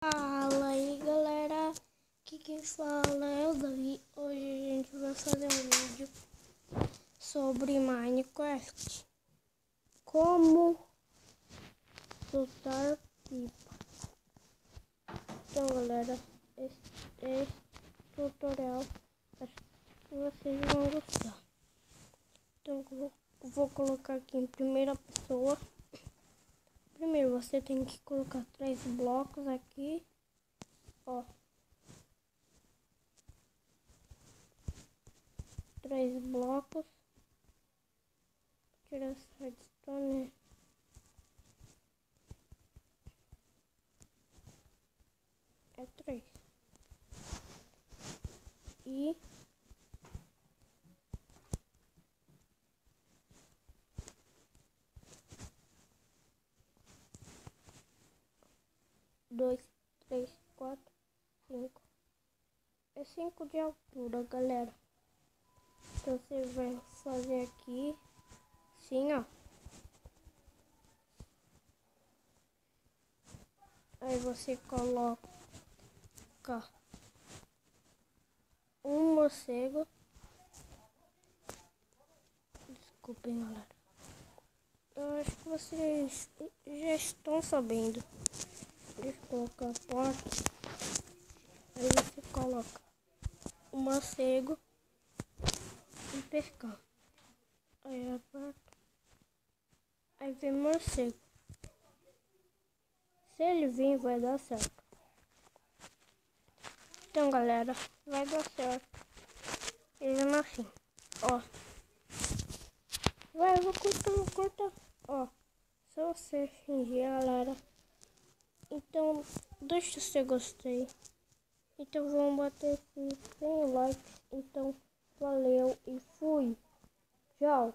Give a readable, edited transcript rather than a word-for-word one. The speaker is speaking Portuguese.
Fala aí galera, aqui quem fala é o Davi. Hoje a gente vai fazer um vídeo sobre Minecraft. Como soltar pipa. Então galera, esse tutorial acho que vocês vão gostar. Então eu vou colocar aqui em primeira pessoa. Primeiro você tem que colocar 3 blocos aqui, ó. 3 blocos. Tirar essa redstone. É 3. E dois, 3, 4, 5. É 5 de altura, galera. Então você vai fazer aqui, assim, ó. Aí você coloca um morcego. Desculpem, galera. Eu acho que vocês já estão sabendo. Deixa eu colocar a porta. Aí você coloca o morcego e pescar. Aí aperta. Aí vem morcego. Se ele vir, vai dar certo. Então, galera, vai dar certo. Ele assim, ó. Vai, eu vou cortar. Ó, só você fingir, galera. Então, deixa o seu gostei. Então, vamos bater aqui 100 likes. Então, valeu e fui. Tchau.